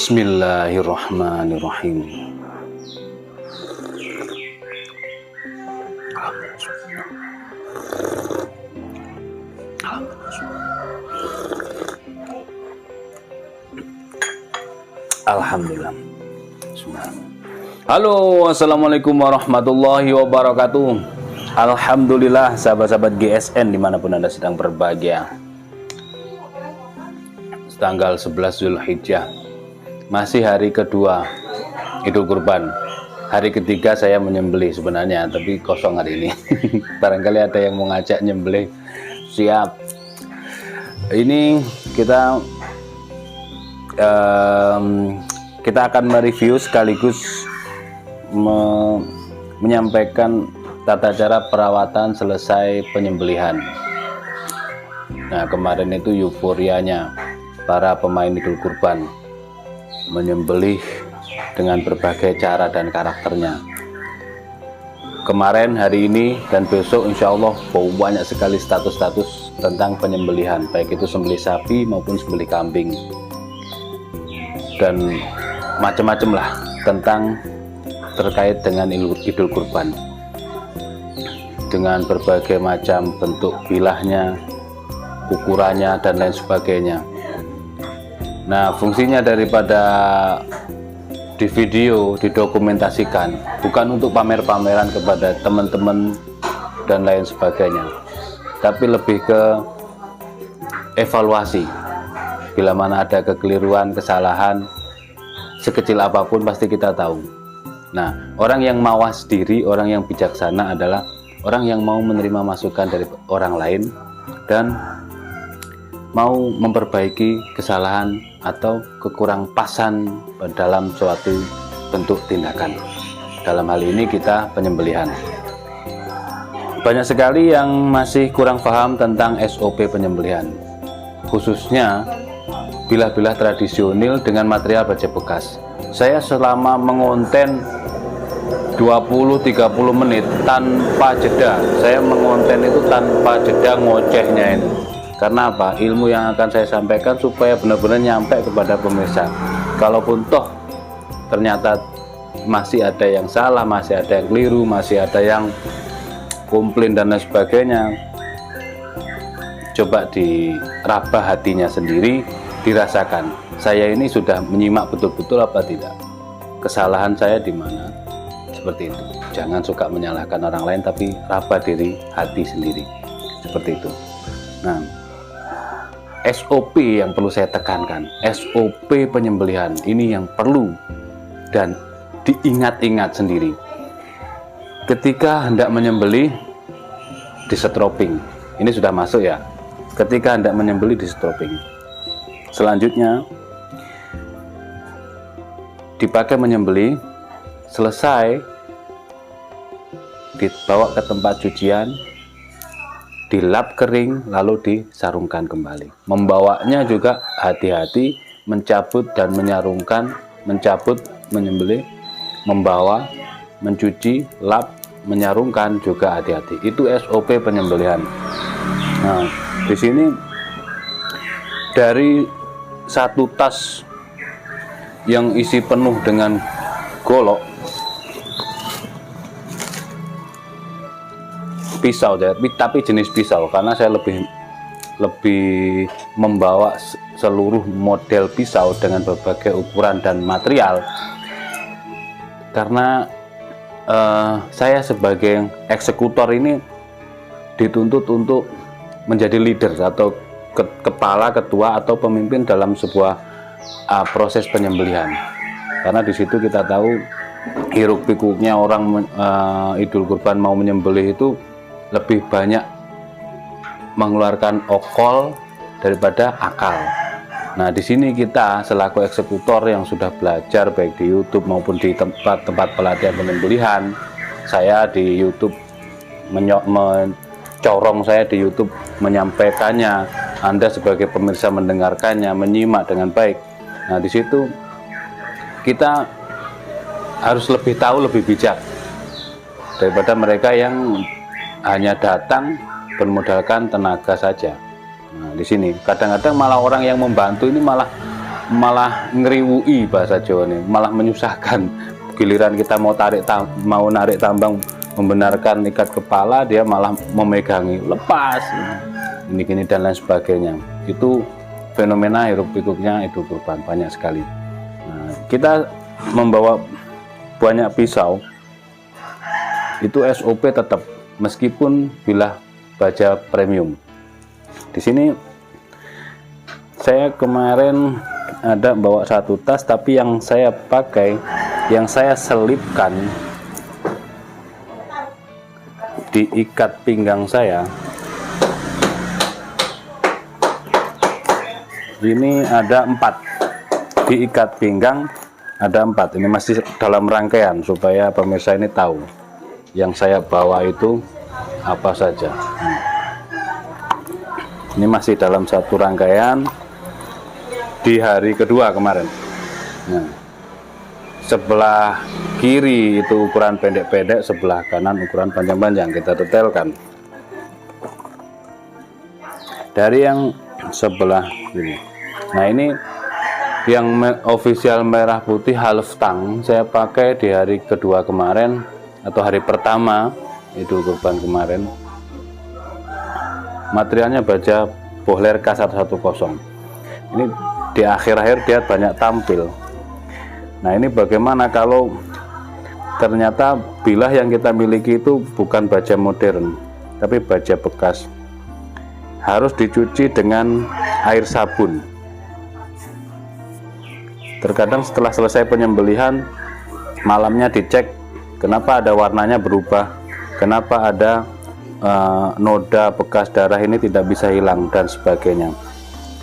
Bismillahirrahmanirrahim. Alhamdulillah. Halo, assalamualaikum warahmatullahi wabarakatuh. Alhamdulillah, sahabat-sahabat GSN dimanapun Anda sedang berbahagia. Tanggal 11 Zulhijjah, masih hari kedua Idul Kurban. Hari ketiga saya menyembelih sebenarnya, tapi kosong hari ini. Barangkali ada yang mau ngajak nyembelih. Siap. Ini kita akan mereview sekaligus menyampaikan tata cara perawatan selesai penyembelihan. Nah, kemarin itu euforianya para pemain Idul Kurban menyembelih dengan berbagai cara dan karakternya. Kemarin, hari ini, dan besok insya Allah banyak sekali status-status tentang penyembelihan, baik itu sembelih sapi maupun sembelih kambing, dan macam-macam lah tentang terkait dengan Idul Kurban, dengan berbagai macam bentuk bilahnya, ukurannya, dan lain sebagainya. Nah, fungsinya daripada di video, didokumentasikan, bukan untuk pamer-pameran kepada teman-teman dan lain sebagainya, tapi lebih ke evaluasi. Bila mana ada kekeliruan, kesalahan, sekecil apapun pasti kita tahu. Nah, orang yang mawas diri, orang yang bijaksana adalah orang yang mau menerima masukan dari orang lain dan mau memperbaiki kesalahan atau kekurang pasan dalam suatu bentuk tindakan. Dalam hal ini kita penyembelihan. Banyak sekali yang masih kurang paham tentang SOP penyembelihan, khususnya bilah-bilah tradisional dengan material baja bekas. Saya selama mengonten 20-30 menit tanpa jeda, saya mengonten itu tanpa jeda ngocehnya ini. Karena apa? Ilmu yang akan saya sampaikan supaya benar-benar nyampe kepada pemirsa. Kalaupun toh ternyata masih ada yang salah, masih ada yang keliru, masih ada yang komplain dan lain sebagainya, coba diraba hatinya sendiri, dirasakan. Saya ini sudah menyimak betul-betul apa tidak? Kesalahan saya di mana? Seperti itu. Jangan suka menyalahkan orang lain, tapi raba diri hati sendiri. Seperti itu. Nah, SOP yang perlu saya tekankan, SOP penyembelihan ini yang perlu dan diingat-ingat sendiri. Ketika hendak menyembelih, disetroping. Ini sudah masuk ya. Ketika hendak menyembelih, disetroping. Selanjutnya, dipakai menyembelih, selesai, dibawa ke tempat cucian, dilap kering, lalu disarungkan kembali. Membawanya juga hati-hati, mencabut dan menyarungkan, mencabut, menyembelih, membawa, mencuci, lap, menyarungkan juga hati-hati. Itu SOP penyembelihan. Nah, di sini dari satu tas yang isi penuh dengan golok, pisau, tapi jenis pisau, karena saya lebih membawa seluruh model pisau dengan berbagai ukuran dan material, karena saya sebagai eksekutor ini dituntut untuk menjadi leader atau kepala, ketua atau pemimpin dalam sebuah proses penyembelihan. Karena di situ kita tahu hiruk pikuknya orang Idul Kurban mau menyembelih itu lebih banyak mengeluarkan okol daripada akal. Nah, di sini kita selaku eksekutor yang sudah belajar baik di YouTube maupun di tempat-tempat pelatihan penyembelihan, saya di YouTube mencorong, saya di YouTube menyampaikannya, Anda sebagai pemirsa mendengarkannya, menyimak dengan baik. Nah, di situ kita harus lebih tahu, lebih bijak daripada mereka yang hanya datang bermodalkan tenaga saja. Nah, di sini kadang-kadang malah orang yang membantu ini malah ngeriwui, bahasa Jawa ini, malah menyusahkan. Giliran kita mau narik tambang, membenarkan ikat kepala, dia malah memegangi, lepas, ini dan lain sebagainya. Itu fenomena hiruk pikuknya Idul Kurban banyak sekali. Nah, kita membawa banyak pisau, itu SOP tetap, meskipun bilah baja premium. Di sini saya kemarin ada bawa satu tas, tapi yang saya pakai, yang saya selipkan di ikat pinggang saya, ini ada 4 di ikat pinggang, ada 4. Ini masih dalam rangkaian supaya pemirsa ini tahu yang saya bawa itu apa saja. Ini masih dalam satu rangkaian di hari kedua kemarin. Nah, sebelah kiri itu ukuran pendek-pendek, sebelah kanan ukuran panjang-panjang. Kita detailkan. Dari yang sebelah ini. Nah, ini yang official merah putih half tang saya pakai di hari kedua kemarin, atau hari pertama Idul Kurban kemarin. Materialnya baja Bohler K110. Ini di akhir-akhir dia banyak tampil. Nah, ini bagaimana kalau ternyata bilah yang kita miliki itu bukan baja modern, tapi baja bekas. Harus dicuci dengan air sabun. Terkadang setelah selesai penyembelihan, malamnya dicek kenapa ada warnanya berubah, kenapa ada noda bekas darah ini tidak bisa hilang dan sebagainya.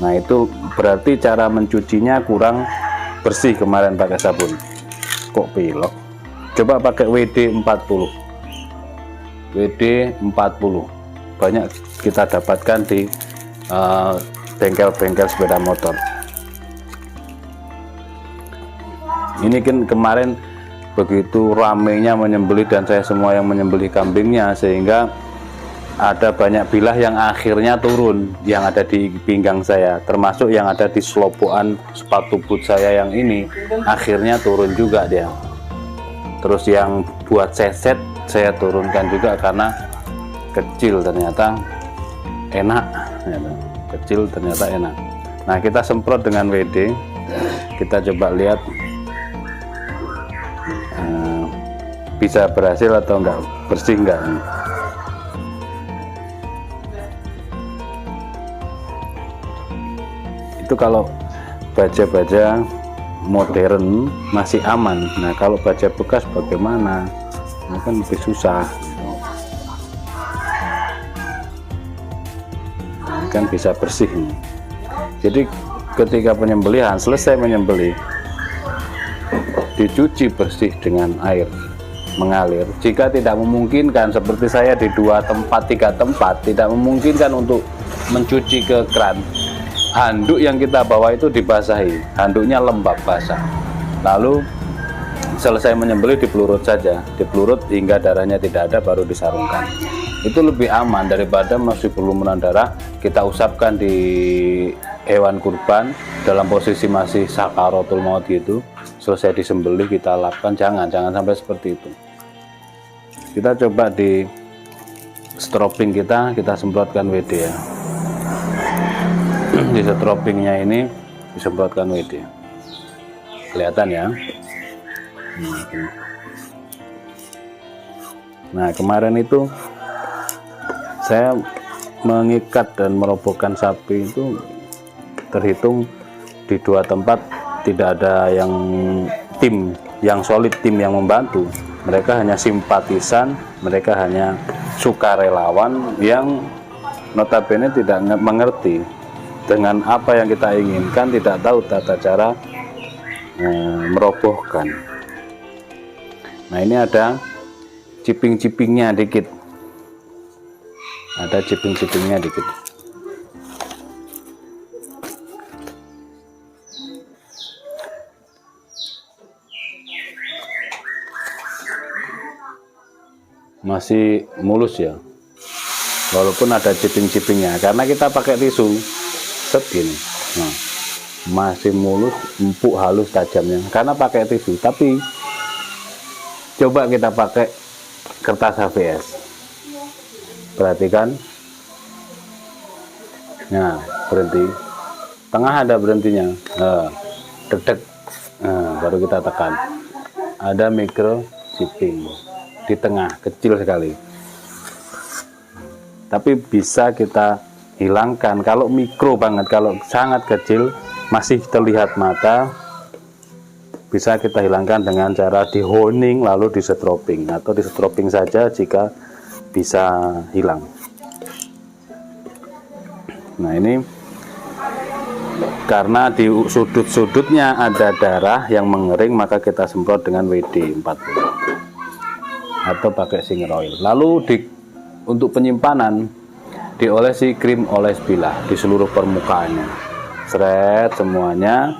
Nah itu berarti cara mencucinya kurang bersih kemarin pakai sabun. Kok pilok? Coba pakai WD 40. WD 40 banyak kita dapatkan di bengkel-bengkel sepeda motor. Ini kan kemarin begitu ramenya menyembelih dan saya semua yang menyembelih kambingnya, sehingga ada banyak bilah yang akhirnya turun yang ada di pinggang saya, termasuk yang ada di selopokan sepatu boot saya yang ini akhirnya turun juga dia. Terus yang buat seset saya turunkan juga karena kecil ternyata enak, kecil ternyata enak. Nah kita semprot dengan WD, kita coba lihat bisa berhasil atau enggak, bersih enggak. Itu kalau baja-baja modern masih aman. Nah kalau baja bekas bagaimana? Ini kan lebih susah. Kan bisa bersih. Jadi ketika penyembelihan selesai menyembelih, dicuci bersih dengan air mengalir. Jika tidak memungkinkan seperti saya di 2 tempat 3 tempat tidak memungkinkan untuk mencuci ke keran, handuk yang kita bawa itu dibasahi, handuknya lembab basah, lalu selesai menyembelih dipelurut saja, dipelurut hingga darahnya tidak ada baru disarungkan. Itu lebih aman daripada masih berlumuran darah kita usapkan di hewan kurban dalam posisi masih sakaratul maut gitu, selesai disembelih kita lapkan. Jangan sampai seperti itu. Kita coba di stropping kita semprotkan WD ya. Di stroppingnya ini disemprotkan WD, kelihatan ya. Nah kemarin itu saya mengikat dan merobohkan sapi itu terhitung di 2 tempat tidak ada yang tim yang solid, tim yang membantu. Mereka hanya simpatisan, mereka hanya sukarelawan yang notabene tidak mengerti dengan apa yang kita inginkan, tidak tahu tata cara merobohkan. Nah ini ada ciping-cipingnya dikit, ada ciping-cipingnya dikit. Masih mulus ya, walaupun ada ciping-cipingnya karena kita pakai tisu set gini. Nah, masih mulus, empuk, halus, tajamnya karena pakai tisu. Tapi coba kita pakai kertas HVS, perhatikan. Nah berhenti, tengah ada berhentinya, dedek, baru kita tekan, ada micro chipping di tengah, kecil sekali, tapi bisa kita hilangkan. Kalau mikro banget, kalau sangat kecil masih terlihat mata, bisa kita hilangkan dengan cara di honing lalu di stropping, atau di stropping saja jika bisa hilang. Nah ini karena di sudut-sudutnya ada darah yang mengering, maka kita semprot dengan WD 40 atau pakai singer oil. Lalu untuk penyimpanan diolesi krim oles bilah di seluruh permukaannya, seret semuanya.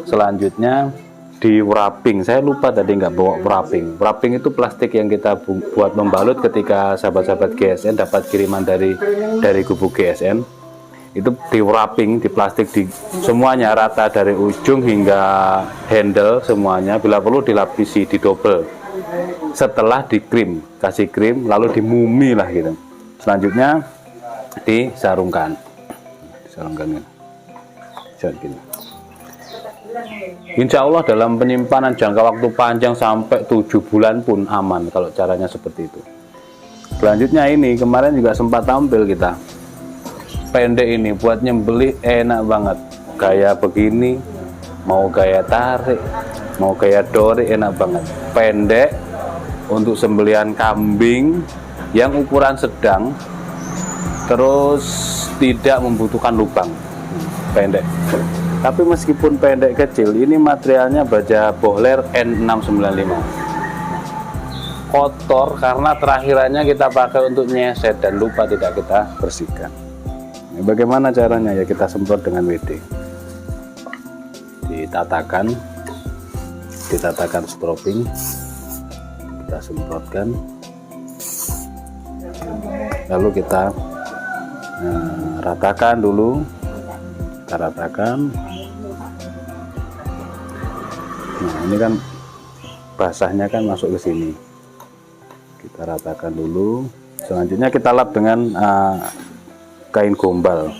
Selanjutnya di wrapping, saya lupa tadi nggak bawa wrapping. Wrapping itu plastik yang kita buat membalut ketika sahabat-sahabat GSN dapat kiriman dari kubu GSN. Itu di wrapping, di plastik, di semuanya rata dari ujung hingga handle semuanya. Bila perlu dilapisi, didobel. Setelah dikrim, kasih krim, lalu dimumi lah gitu. Selanjutnya disarungkan, gini. Insya Allah dalam penyimpanan jangka waktu panjang sampai 7 bulan pun aman kalau caranya seperti itu. Selanjutnya ini kemarin juga sempat tampil kita, pendek ini buat nyembelih enak banget, gaya begini, mau gaya tarik, mau gaya dori, enak banget. Pendek untuk sembelihan kambing yang ukuran sedang terus tidak membutuhkan lubang, pendek. Tapi meskipun pendek kecil, ini materialnya baja Bohler N695. Kotor karena terakhirannya kita pakai untuk nyeset dan lupa tidak kita bersihkan. Nah, bagaimana caranya? Ya kita semprot dengan WD. Ditatakan stroping, kita semprotkan, lalu kita ratakan dulu. Kita ratakan. Nah, ini kan basahnya kan masuk ke sini. Kita ratakan dulu. Selanjutnya kita lap dengan kain gombal.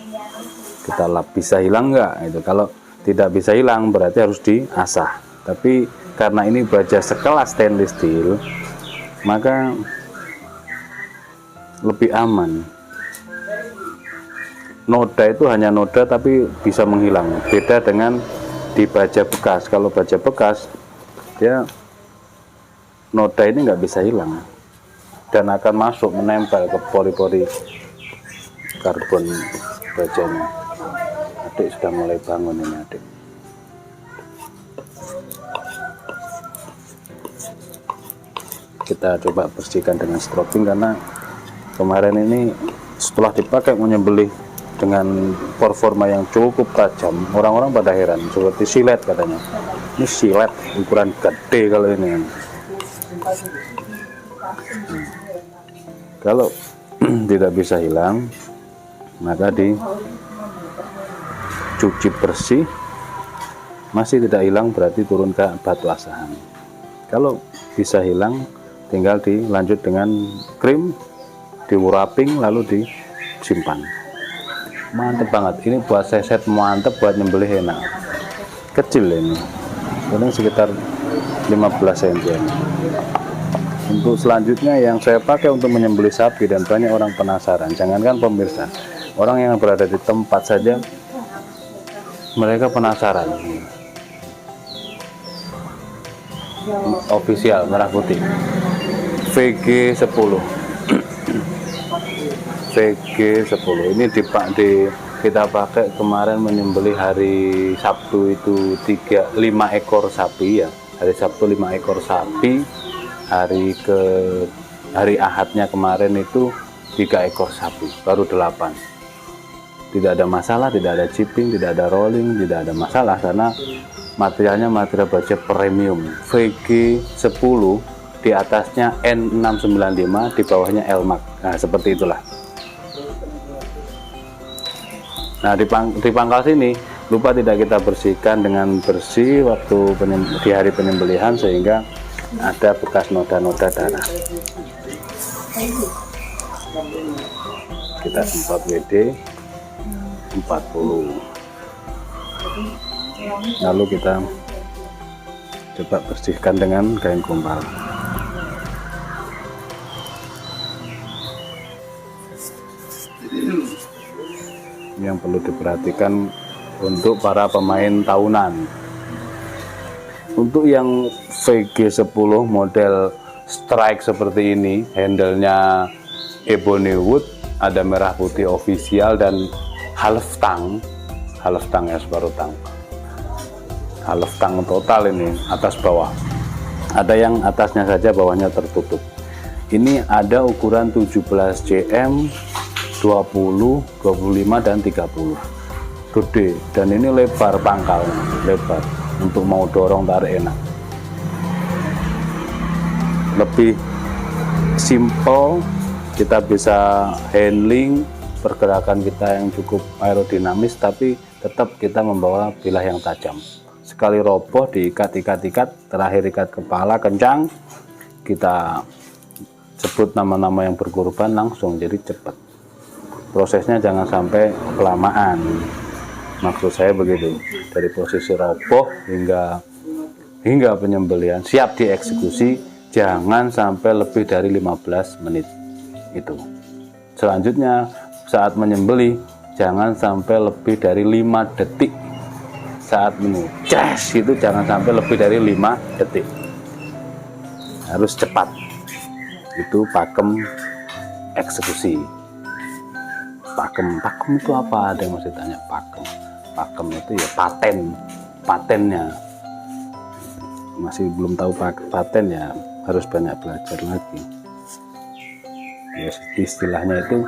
Kita lap, bisa hilang enggak? Itu kalau tidak bisa hilang berarti harus diasah. Tapi karena ini baja sekelas stainless steel, maka lebih aman. Noda itu hanya noda tapi bisa menghilang. Beda dengan di baja bekas. Kalau baja bekas dia noda ini nggak bisa hilang dan akan masuk menempel ke pori-pori karbon bajanya. Adik sudah mulai bangun ini, adik. Kita coba bersihkan dengan stroping karena kemarin ini setelah dipakai menyembelih dengan performa yang cukup tajam, orang-orang pada heran, seperti silet katanya. Ini silet ukuran gede kalau ini. Kalau tidak bisa hilang, maka dicuci bersih. Masih tidak hilang berarti turun ke batu asahan. Kalau bisa hilang, tinggal dilanjut dengan krim, di wrapping lalu disimpan. Mantep banget, ini buat seset mantep, buat nyembelih enak. Kecil ini, paling sekitar 15 cm. Untuk selanjutnya yang saya pakai untuk menyembelih sapi, dan banyak orang penasaran, jangankan pemirsa, orang yang berada di tempat saja mereka penasaran. Official merah putih VG10. VG10 ini kita pakai kemarin menyembelih hari Sabtu itu 5 ekor sapi ya. Hari Sabtu 5 ekor sapi, hari Ahadnya kemarin itu 3 ekor sapi, baru 8. Tidak ada masalah, tidak ada chipping, tidak ada rolling, tidak ada masalah karena materialnya material baja premium. VG10, di atasnya N695, di bawahnya Elmax. Nah, seperti itulah. Nah, di pangkal sini lupa tidak kita bersihkan dengan bersih waktu di hari penyembelihan, sehingga ada bekas noda-noda darah. Kita semprot WD 40, lalu kita coba bersihkan dengan kain gombal. Yang perlu diperhatikan untuk para pemain tahunan, untuk yang VG10 model strike seperti ini, handle-nya ebony wood, ada merah putih official dan half tang ya, separuh tang, half tang total ini, atas bawah. Ada yang atasnya saja, bawahnya tertutup. Ini ada ukuran 17 cm, 20, 25 dan 30, gede, dan ini lebar pangkalnya, lebar untuk mau dorong tarik enak. Lebih simple, kita bisa handling pergerakan kita yang cukup aerodinamis, tapi tetap kita membawa bilah yang tajam. Sekali roboh diikat, terakhir ikat kepala kencang, kita sebut nama-nama yang berkorban langsung, jadi cepat. Prosesnya jangan sampai kelamaan, maksud saya begitu, dari posisi roboh hingga penyembelihan siap dieksekusi, jangan sampai lebih dari 15 menit itu. Selanjutnya saat menyembelih jangan sampai lebih dari 5 detik. Saat menuces itu jangan sampai lebih dari 5 detik, harus cepat. Itu pakem eksekusi. Pakem itu apa? Ada yang masih tanya pakem itu ya patennya. Masih belum tahu paten ya, harus banyak belajar lagi. Ya, istilahnya itu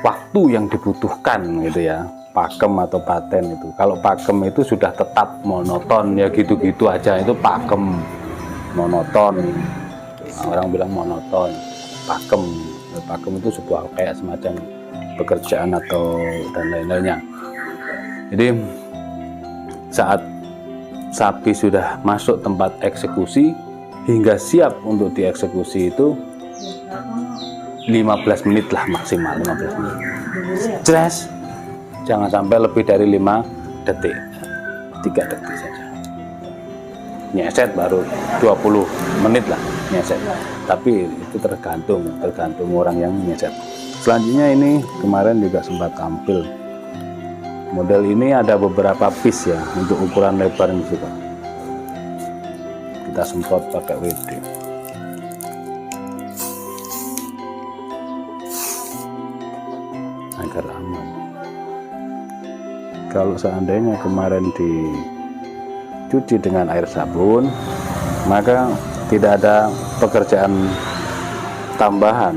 waktu yang dibutuhkan gitu ya, pakem atau paten itu. Kalau pakem itu sudah tetap monoton ya, gitu-gitu aja, itu pakem, monoton. Nah, orang bilang monoton. Pakem itu sebuah kayak semacam pekerjaan atau dan lain-lainnya. Jadi saat sapi sudah masuk tempat eksekusi hingga siap untuk dieksekusi itu 15 menit lah maksimal, 15 menit. Jelas, jangan sampai lebih dari 5 detik, 3 detik saja. Nyeset baru 20 menit lah nyeset. Tapi itu tergantung orang yang nyeset. Selanjutnya ini kemarin juga sempat tampil. Model ini ada beberapa piece ya untuk ukuran lebar ini juga. Kita semprot pakai WD. Agar aman. Kalau seandainya kemarin dicuci dengan air sabun, maka tidak ada pekerjaan tambahan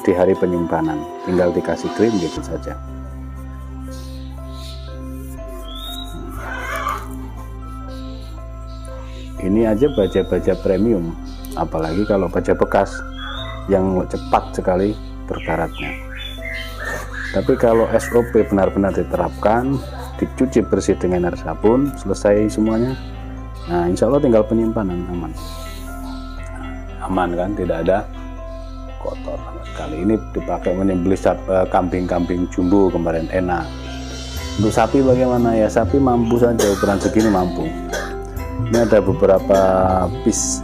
di hari penyimpanan, tinggal dikasih krim gitu saja. Ini aja baja premium, apalagi kalau baja bekas yang cepat sekali berkaratnya. Tapi kalau SOP benar-benar diterapkan, dicuci bersih dengan air sabun, selesai semuanya, nah insya Allah tinggal penyimpanan aman kan, tidak ada kotor sama sekali. Ini dipakai menyembelih kambing-kambing jumbo kemarin, enak. Untuk sapi bagaimana ya? Sapi mampu saja, ukuran segini mampu. Ini ada beberapa piece,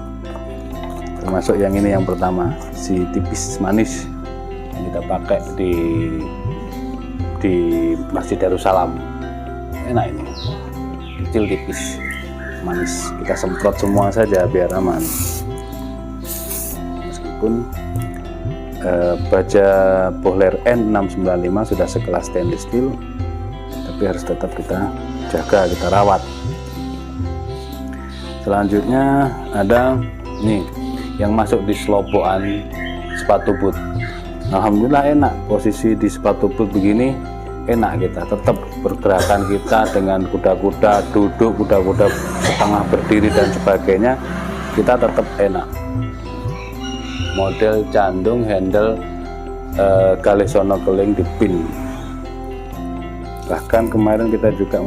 termasuk yang ini yang pertama, si tipis manis yang kita pakai di Masjid Darussalam. Enak ini, kecil tipis manis, kita semprot semua saja biar aman. Meskipun baja Bohler N695 sudah sekelas stainless steel, tapi harus tetap kita jaga, kita rawat. Selanjutnya ada nih yang masuk di selobokan sepatu boot. Alhamdulillah enak, posisi di sepatu boot begini enak, kita tetap pergerakan kita dengan kuda-kuda duduk, kuda-kuda setengah berdiri dan sebagainya, kita tetap enak. Model candung handle Galesono keling di pin. Bahkan kemarin kita juga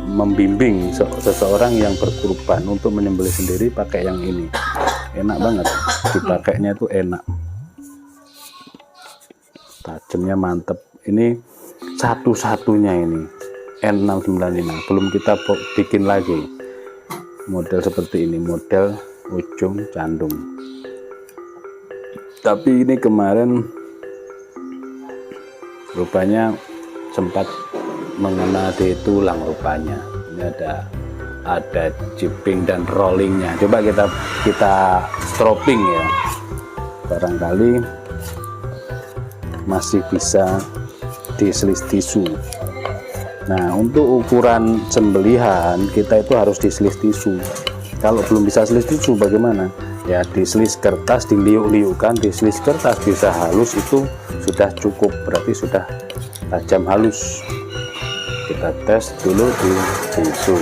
membimbing seseorang yang berkurban untuk menyembelih sendiri pakai yang ini. Enak banget, dipakainya itu enak, tajamnya mantep. Ini satu-satunya ini N695, belum kita bikin lagi model seperti ini, model ujung candung. Tapi ini kemarin rupanya sempat mengena di tulang rupanya. Ini ada jipping dan rollingnya. Coba kita stropping ya, barangkali masih bisa diselis tisu. Nah, untuk ukuran sembelihan kita itu harus diselis tisu. Kalau belum bisa selis tisu bagaimana? Ya diselis kertas, diliuk-liukkan, diselis kertas bisa halus, itu sudah cukup, berarti sudah tajam halus. Kita tes dulu di tisu.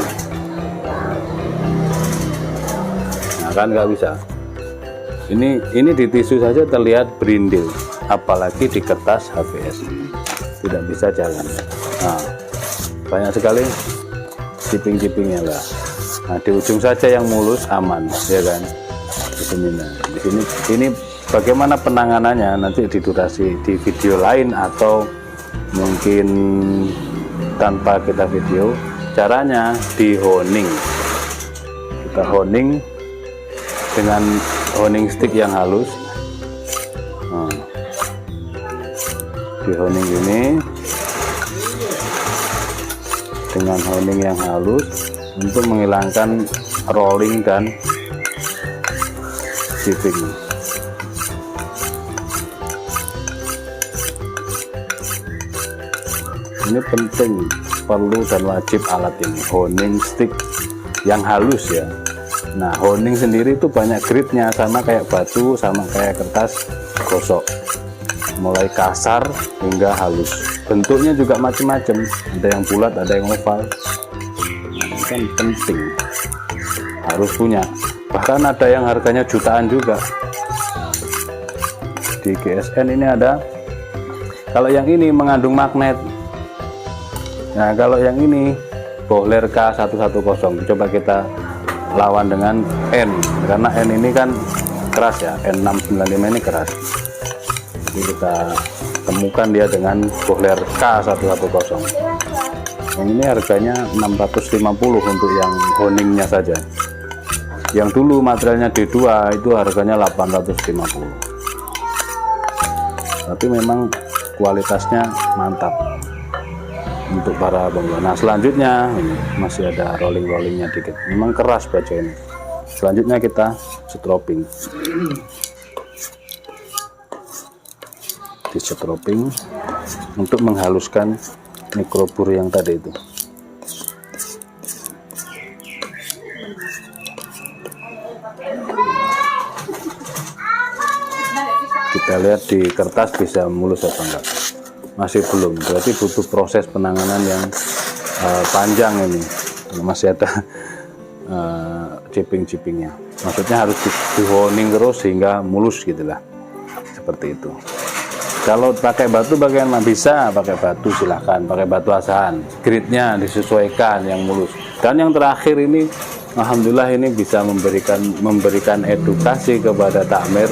Nah kan nggak bisa. Ini di tisu saja terlihat berindil, apalagi di kertas HVS tidak bisa jalan. Nah, banyak sekali jipping-jippingnya lah. Nah, di ujung saja yang mulus aman, ya kan? Di sini, nah, ini bagaimana penanganannya nanti di video lain atau mungkin tanpa kita video. Caranya di honing, kita honing dengan honing stick yang halus. Nah, di honing ini dengan honing yang halus untuk menghilangkan rolling dan jipping. Ini penting, perlu dan wajib alat ini, honing stick yang halus ya. Nah, honing sendiri itu banyak grade-nya, sama kayak batu, sama kayak kertas gosok, mulai kasar hingga halus. Bentuknya juga macam-macam, ada yang bulat, ada yang oval. Nah, ini kan penting, harus punya. Bahkan ada yang harganya jutaan juga. Di GSN ini ada. Kalau yang ini mengandung magnet. Nah, kalau yang ini Bohler K110, coba kita lawan dengan N, karena N ini kan keras ya, N695 ini keras. Jadi kita temukan dia dengan Bohler K110. Yang ini harganya 650 untuk yang honingnya saja. Yang dulu materialnya D2 itu harganya 850. Tapi memang kualitasnya mantap untuk para pemula. Nah, selanjutnya ini masih ada rolling-rollingnya dikit, memang keras baja ini. Selanjutnya kita setroping, di setroping untuk menghaluskan mikrobur yang tadi itu. Kita lihat di kertas bisa mulus atau enggak. Masih belum, berarti butuh proses penanganan yang panjang ini. Masih ada chipping-chippingnya, maksudnya harus di honing terus sehingga mulus gitulah, seperti itu. Kalau pakai batu bagaimana? Bisa pakai batu, silahkan pakai batu asahan, gridnya disesuaikan yang mulus. Dan yang terakhir ini, alhamdulillah ini bisa memberikan edukasi kepada takmir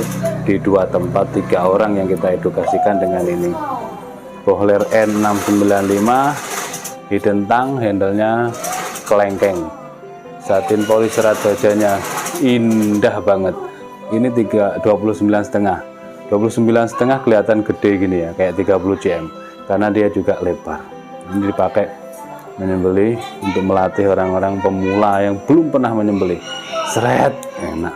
di 2 tempat, 3 orang yang kita edukasikan dengan ini. Bohler N695 hidden tang, handle-nya kelengkeng, satin polis, serat bajanya indah banget. Ini 29,5, 29,5 kelihatan gede gini ya, kayak 30 cm, karena dia juga lebar. Ini dipakai menyembelih untuk melatih orang-orang pemula yang belum pernah menyembelih. Seret, enak.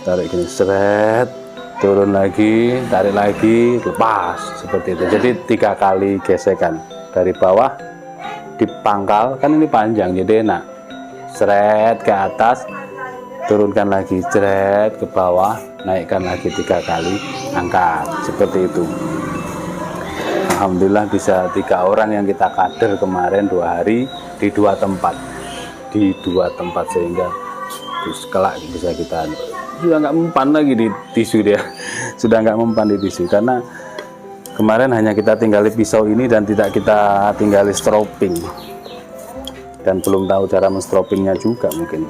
Tarik gini, seret, turun lagi, tarik lagi, lepas, seperti itu. Jadi 3 kali gesekan dari bawah dipangkal, kan ini panjang jadi enak. Seret ke atas, turunkan lagi, seret ke bawah, naikkan lagi 3 kali, angkat, seperti itu. Alhamdulillah bisa 3 orang yang kita kader kemarin 2 hari di 2 tempat, sehingga terus kelak bisa kita sudah nggak mempan lagi di tisu dia. Sudah nggak mempan di tisu, karena kemarin hanya kita tinggali pisau ini dan tidak kita tinggali stropping, dan belum tahu cara menstropingnya juga mungkin,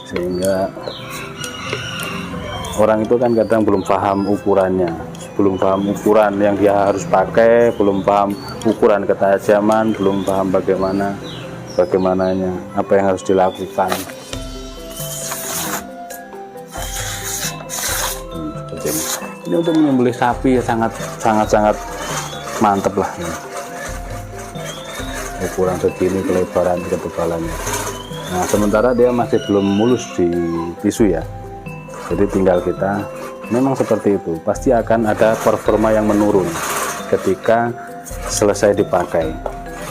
sehingga orang itu kan kadang belum paham ukurannya, belum paham ukuran yang dia harus pakai, belum paham ukuran ketajaman, belum paham bagaimananya, apa yang harus dilakukan. Ini untuk menyembelih sapi ya sangat mantep lah. Ukuran segini, kelebaran, ketebalannya. Nah, sementara dia masih belum mulus di tisu ya. Jadi tinggal kita, memang seperti itu. Pasti akan ada performa yang menurun ketika selesai dipakai.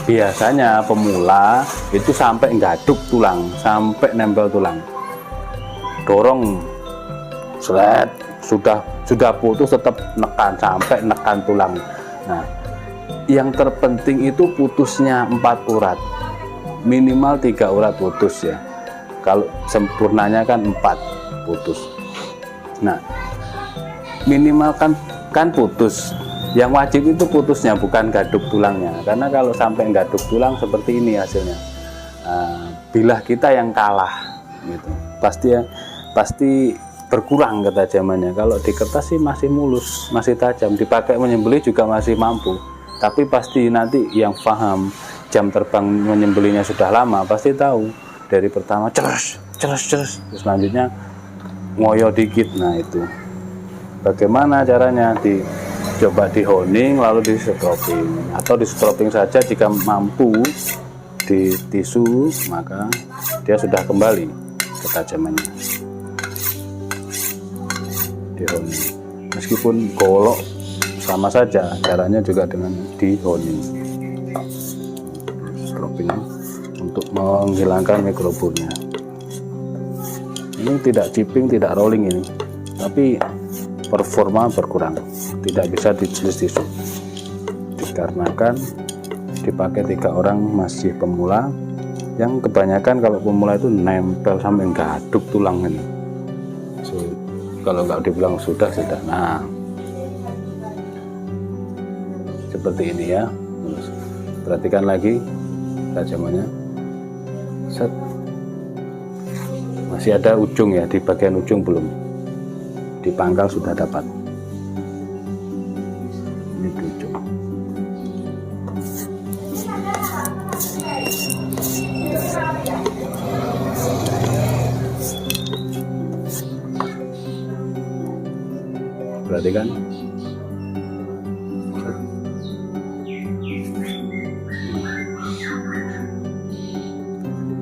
Biasanya pemula itu sampai nggaduk tulang, sampai nempel tulang. Dorong, seret, sudah putus tetap nekan sampai nekan tulang. Nah, yang terpenting itu putusnya 4 urat, minimal 3 urat putus ya. Kalau sempurnanya kan 4 putus. Nah, minimal kan putus. Yang wajib itu putusnya, bukan gaduk tulangnya. Karena kalau sampai gaduk tulang seperti ini hasilnya, bilah kita yang kalah gitu. Pasti berkurang ketajamannya. Kalau di kertas sih masih mulus, masih tajam, dipakai menyembelih juga masih mampu. Tapi pasti nanti yang paham jam terbang menyembelihnya sudah lama pasti tahu. Dari pertama terus terus selanjutnya ngoyo dikit. Nah, itu bagaimana caranya? Coba di honing lalu di setroping, atau di setroping saja jika mampu. Di tisu maka dia sudah kembali ketajamannya. Di honing, meskipun golok sama saja caranya juga dengan di honing. topping untuk menghilangkan mikroburnya. Ini tidak chipping, tidak rolling ini, tapi performa berkurang, tidak bisa ditulis tisu dikarenakan dipakai 3 orang masih pemula, yang kebanyakan kalau pemula itu nempel sampai gaduk tulang ini. Kalau nggak dibilang sudah. Nah, seperti ini ya. Perhatikan lagi tajamannya. Set. Masih ada ujung ya, di bagian ujung belum. Di pangkal sudah dapat. Ini di ujung. Perhatikan.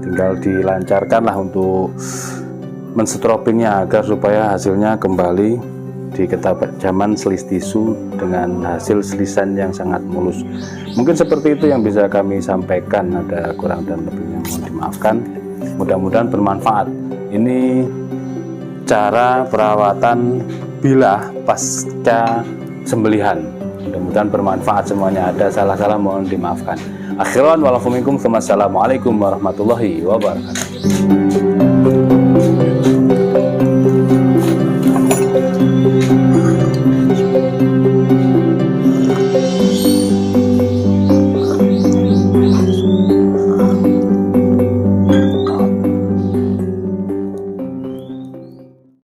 Tinggal dilancarkan lah untuk menstropingnya agar supaya hasilnya kembali di ketajaman selis tisu dengan hasil selisan yang sangat mulus. Mungkin seperti itu yang bisa kami sampaikan, ada kurang dan lebihnya mohon dimaafkan. Mudah-mudahan bermanfaat. Ini cara perawatan bilah pasca sembelihan. Mudah-mudahan bermanfaat semuanya. Ada salah-salah mohon dimaafkan. Akhiran walafuminkum. Wassalamualaikum warahmatullahi wabarakatuh.